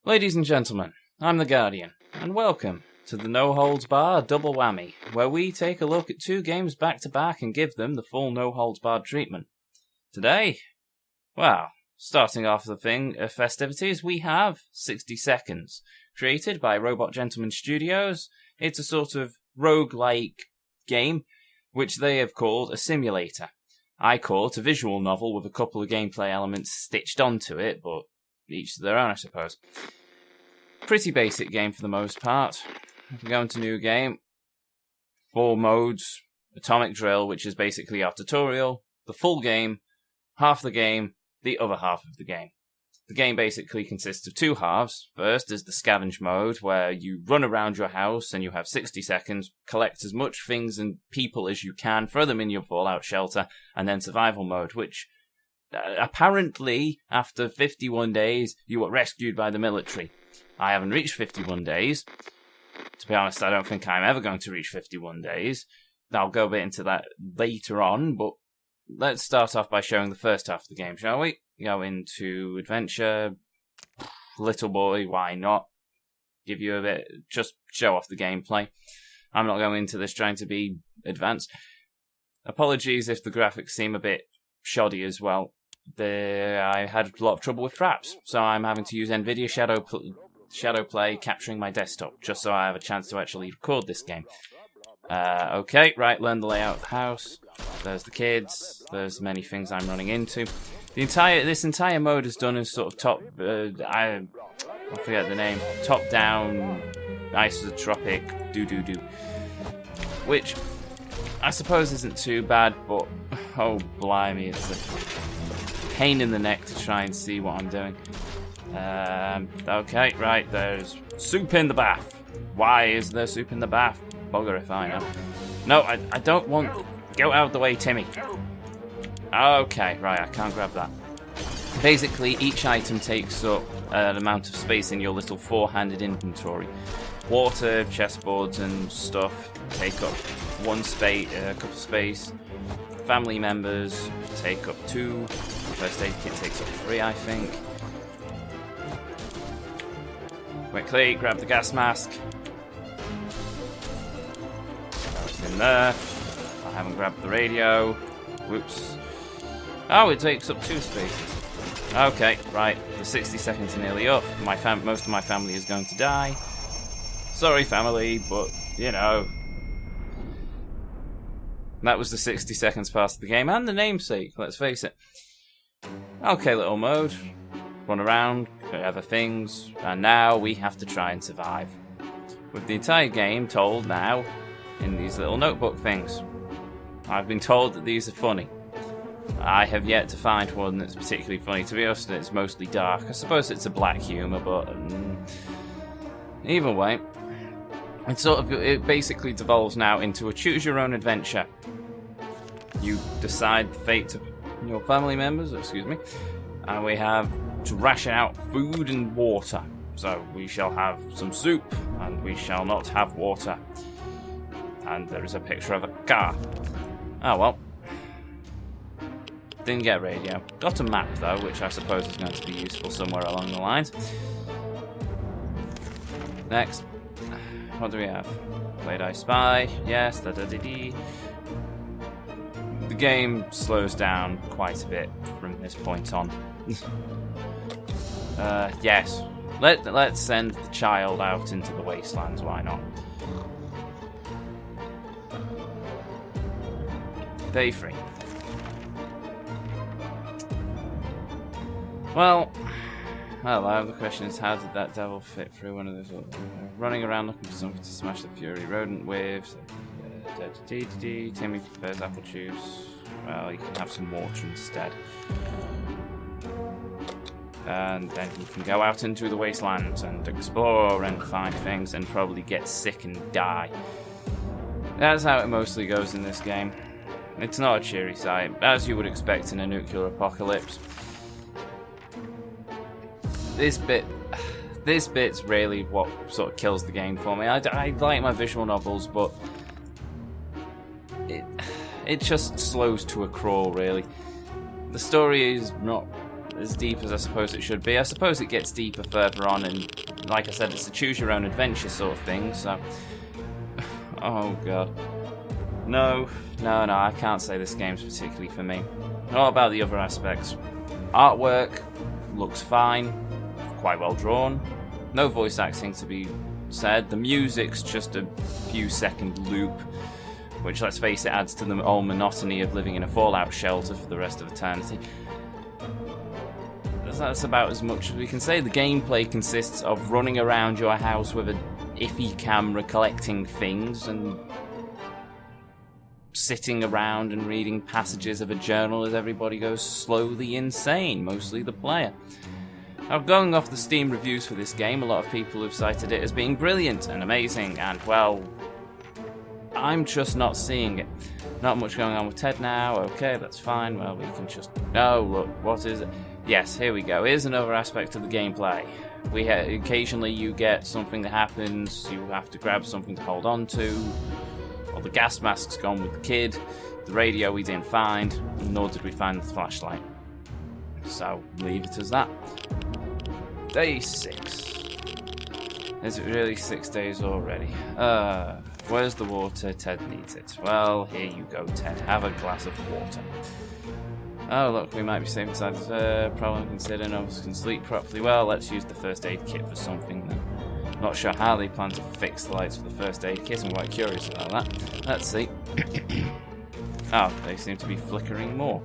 Ladies and gentlemen, I'm the Guardian, and welcome to the No Holds Barred Double Whammy, where we take a look at two games back to back and give them the full No Holds Barred treatment. Today, well, starting off the festivities, we have 60 Seconds, created by Robot Gentleman Studios. It's a sort of roguelike game, which they have called a simulator. I call it a visual novel with a couple of gameplay elements stitched onto it, but each to their own, I suppose. Pretty basic game for the most part. If we go into new game, 4 modes, Atomic Drill, which is basically our tutorial, the full game, half the game, the other half of the game. The game basically consists of 2 halves. First is the scavenge mode, where you run around your house and you have 60 seconds, collect as much things and people as you can, throw them in your fallout shelter, and then survival mode, which apparently after 51 days you were rescued by the military. I haven't reached 51 days. To be honest, I don't think I'm ever going to reach 51 days. I'll go a bit into that later on, but let's start off by showing the first half of the game, shall we? Go into adventure. Little boy, why not? Give you a bit, just show off the gameplay. I'm not going into this trying to be advanced. Apologies if the graphics seem a bit shoddy as well. I had a lot of trouble with fraps, so I'm having to use NVIDIA Shadow Play, capturing my desktop, just so I have a chance to actually record this game. Okay, right, learn the layout of the house. There's the kids. There's many things I'm running into. This entire mode is done as sort of I forget the name. Top-down, isotropic, do-do-do. Which I suppose isn't too bad, but oh blimey, it's a pain in the neck to try and see what I'm doing. Okay, right, there's soup in the bath. Why is there soup in the bath? Bugger if I know. No, I don't want... Go out of the way, Timmy. Okay, right, I can't grab that. Basically, each item takes up an amount of space in your little 4-handed inventory. Water, chessboards and stuff take up a couple space. Family members take up 2. First aid kit takes up 3, I think. Quickly, grab the gas mask. It's in there. I haven't grabbed the radio. Whoops. Oh, it takes up 2 spaces. Okay, right. The 60 seconds are nearly up. Most of my family is going to die. Sorry, family, but, you know. That was the 60 seconds past of the game, and the namesake, let's face it. Okay, little mode. Run around, other things, and now we have to try and survive. With the entire game told now in these little notebook things. I've been told that these are funny. I have yet to find one that's particularly funny. To be honest, it's mostly dark. I suppose it's a black humour, but either way, it basically devolves now into a choose-your-own adventure. You decide the fate of your family members, and we have to ration out food and water. So we shall have some soup, and we shall not have water. And there is a picture of a car. Oh well. Didn't get radio. Got a map though, which I suppose is going to be useful somewhere along the lines. Next. What do we have? Played I Spy. Yes, da-da-dee-dee. The game slows down quite a bit from this point on. Yes. Let's send the child out into the wastelands, why not? Day 3. Well, the question is, how did that devil fit through one of those? Running around looking for something to smash the fury rodent with. Timmy prefers apple juice. Well, you can have some water instead. And then you can go out into the wastelands and explore and find things and probably get sick and die. That's how it mostly goes in this game. It's not a cheery sight, as you would expect in a nuclear apocalypse. This bit's really what sort of kills the game for me. I like my visual novels, but it just slows to a crawl, really. The story is not as deep as I suppose it should be. I suppose it gets deeper further on, and like I said, it's a choose your own adventure sort of thing, so... Oh god. No, I can't say this game's particularly for me. What about the other aspects? Artwork looks fine, quite well drawn. No voice acting to be said. The music's just a few second loop, which, let's face it, adds to the whole monotony of living in a fallout shelter for the rest of eternity. That's about as much as we can say. The gameplay consists of running around your house with a iffy camera collecting things and sitting around and reading passages of a journal as everybody goes slowly insane, mostly the player. Now, going off the Steam reviews for this game, a lot of people have cited it as being brilliant and amazing, and, well, I'm just not seeing it. Not much going on with Ted now. Okay, that's fine. Well, we can just... Oh, look, what is it? Yes, here we go. Here's another aspect of the gameplay. Occasionally you get something that happens, you have to grab something to hold on to. Well, the gas mask's gone with the kid. The radio we didn't find, nor did we find the flashlight. So, leave it as that. Day 6. Is it really 6 days already? Where's the water? Ted needs it. Well, here you go, Ted. Have a glass of water. Oh, look, we might be safe inside this problem considering none of us can sleep properly. Well, let's use the first aid kit for something then. Not sure how they plan to fix the lights with the first aid kit. I'm quite curious about that. Let's see. Oh, they seem to be flickering more.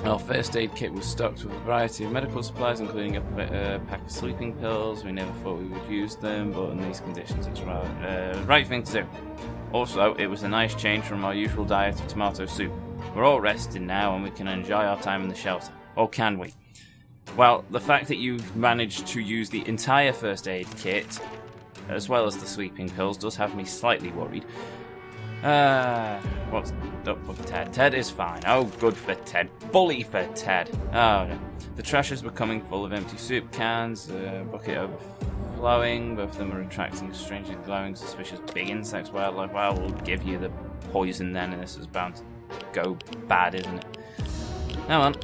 Our first aid kit was stocked with a variety of medical supplies, including a pack of sleeping pills. We never thought we would use them, but in these conditions it's right thing to do. Also, it was a nice change from our usual diet of tomato soup. We're all rested now and we can enjoy our time in the shelter. Or can we? Well, the fact that you've managed to use the entire first aid kit, as well as the sleeping pills, does have me slightly worried. What's up with Ted? Ted is fine. Oh, good for Ted. Bully for Ted. Oh, no. The trash is becoming full of empty soup cans, bucket overflowing. Both of them are attracting strangely glowing, suspicious big insects. Wildlife. Well, we'll give you the poison then, and this is bound to go bad, isn't it? Come on.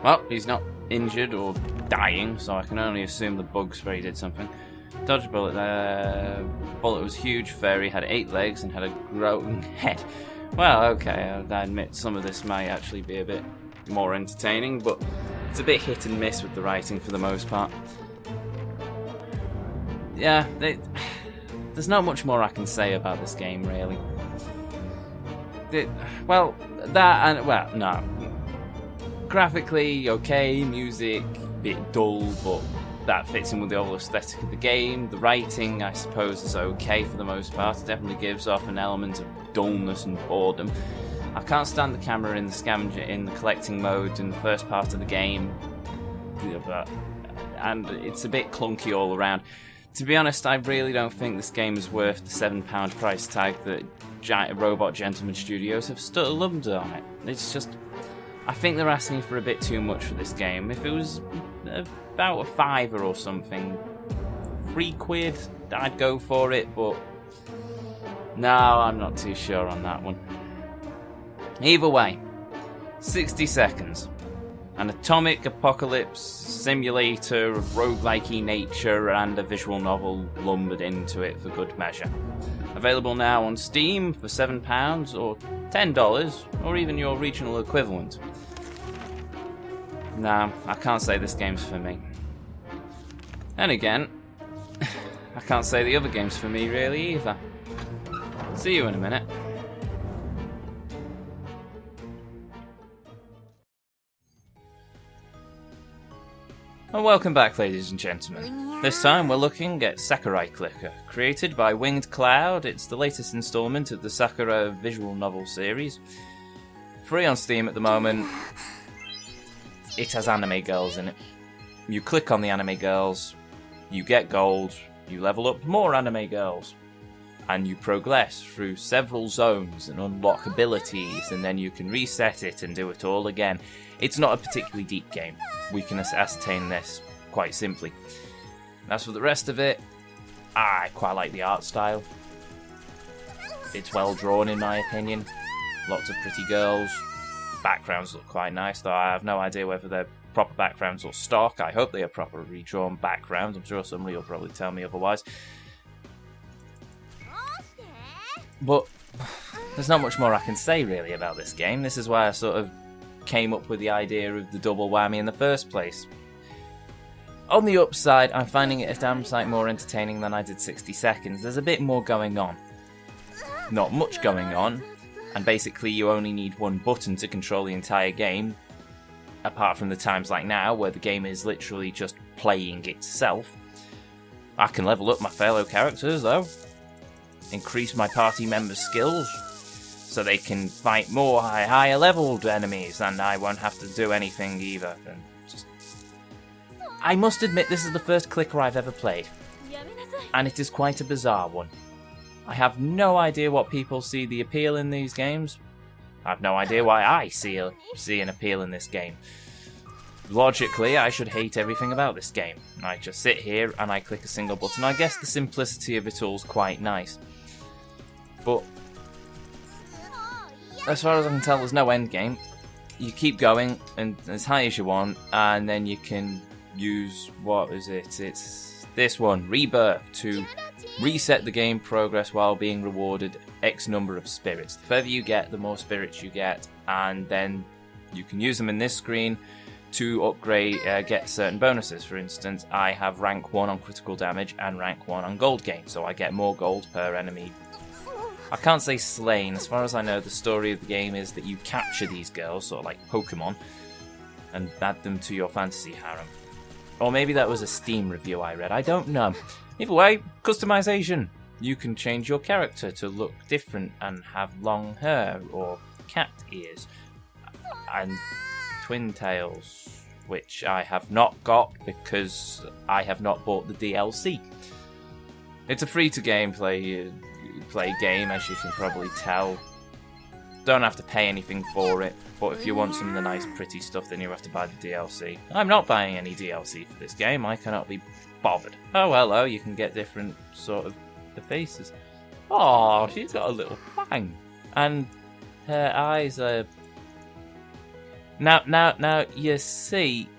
Well, he's not injured or dying, so I can only assume the bug spray did something. Dodge a bullet there. Bullet was huge, furry, had 8 legs, and had a growing head. Well, okay, I admit some of this may actually be a bit more entertaining, but it's a bit hit and miss with the writing for the most part. Yeah, there's not much more I can say about this game, really. No. Graphically, okay, music, bit dull, but that fits in with the overall aesthetic of the game. The writing, I suppose, is okay for the most part. It definitely gives off an element of dullness and boredom. I can't stand the camera in the collecting mode in the first part of the game, and it's a bit clunky all around. To be honest, I really don't think this game is worth the £7 price tag that Robot Gentleman Studios have still loved on it. It's just... I think they're asking for a bit too much for this game. If it was about a £5 or something, £3, I'd go for it, but no, I'm not too sure on that one. Either way, 60 seconds. An atomic apocalypse simulator of roguelike nature and a visual novel lumbered into it for good measure. Available now on Steam for £7 or $10, or even your regional equivalent. Nah, I can't say this game's for me. And again, I can't say the other game's for me really either. See you in a minute. And welcome back, ladies and gentlemen. This time we're looking at Sakura Clicker. Created by Winged Cloud, it's the latest installment of the Sakura visual novel series. Free on Steam at the moment. It has anime girls in it. You click on the anime girls, you get gold, you level up more anime girls, and you progress through several zones and unlock abilities, and then you can reset it and do it all again. It's not a particularly deep game. We can ascertain this quite simply. As for the rest of it, I quite like the art style. It's well drawn in my opinion. Lots of pretty girls. backgrounds look quite nice, though I have no idea whether they're proper backgrounds or stock. I hope they are proper redrawn backgrounds. I'm sure somebody will probably tell me otherwise. But there's not much more I can say really about this game. This is why I sort of came up with the idea of the double whammy in the first place. On the upside, I'm finding it a damn sight more entertaining than I did 60 seconds. There's a bit more going on. Not much going on, and basically you only need one button to control the entire game, apart from the times like now where the game is literally just playing itself. I can level up my fellow characters though, increase my party members' skills, so they can fight more higher leveled enemies, and I won't have to do anything either. I must admit this is the first clicker I've ever played, and it is quite a bizarre one. I have no idea what people see the appeal in these games. I have no idea why I see an appeal in this game. Logically, I should hate everything about this game. I just sit here and I click a single button. I guess the simplicity of it all is quite nice. But as far as I can tell, there's no end game. You keep going and as high as you want, and then you can use, what is it? It's this one, Rebirth, to reset the game progress while being rewarded X number of spirits. The further you get, the more spirits you get, and then you can use them in this screen to upgrade, get certain bonuses. For instance, I have rank 1 on critical damage and rank 1 on gold gain, so I get more gold per enemy. I can't say slain. As far as I know, the story of the game is that you capture these girls, sort of like Pokemon, and add them to your fantasy harem. Or maybe that was a Steam review I read, I don't know. Either way, customization. You can change your character to look different and have long hair or cat ears. And twin tails, which I have not got because I have not bought the DLC. It's a free-to-game play game, as you can probably tell. Don't have to pay anything for it, but if you want some of the nice pretty stuff, then you have to buy the DLC. I'm not buying any DLC for this game, I cannot be bothered. Oh, hello, you can get different sort of the faces. Oh, she's got a little fang. And her eyes are... Now, you see...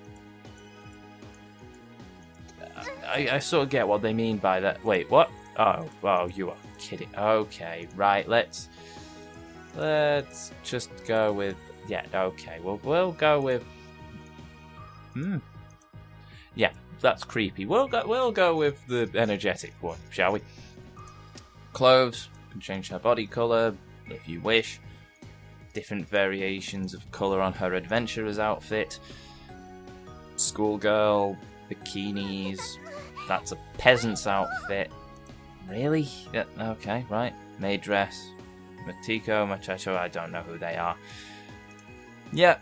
I sort of get what they mean by that. Wait, what? Oh, you are kidding. Okay, right, let's just go with... Yeah, okay, we'll go with... Yeah, that's creepy. We'll go with the energetic one, shall we? Clothes, can change her body colour if you wish. Different variations of colour on her adventurer's outfit. Schoolgirl, bikinis. That's a peasant's outfit. Really? Yeah, okay, right. Maid dress. Matiko, Machacho, I don't know who they are. Yeah.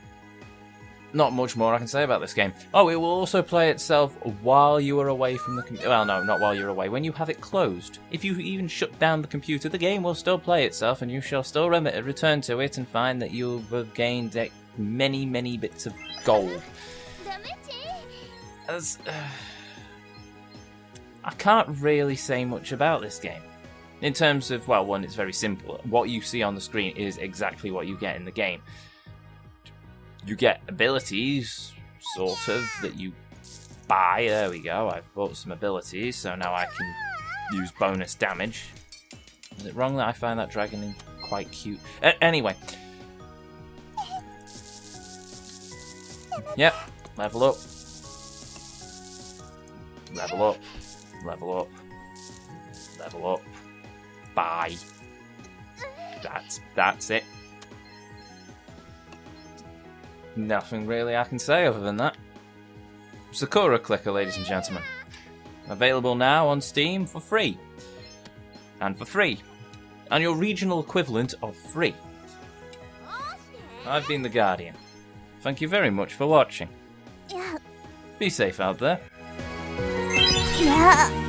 Not much more I can say about this game. Oh, it will also play itself while you are away from the computer. Well, no, not while you're away. When you have it closed. If you even shut down the computer, the game will still play itself, and you shall still return to it and find that you have gained many, many bits of gold. I can't really say much about this game. In terms of, well, one, it's very simple. What you see on the screen is exactly what you get in the game. You get abilities, sort of, that you buy. There we go, I've bought some abilities, so now I can use bonus damage. Is it wrong that I find that dragon quite cute? Anyway. Yep, level up. Level up. Level up. Level up. Bye. That's it. Nothing really I can say other than that. Sakura Clicker, ladies and gentlemen. Available now on Steam for free. And for free. And your regional equivalent of free. I've been the Guardian. Thank you very much for watching. Be safe out there. Yeah.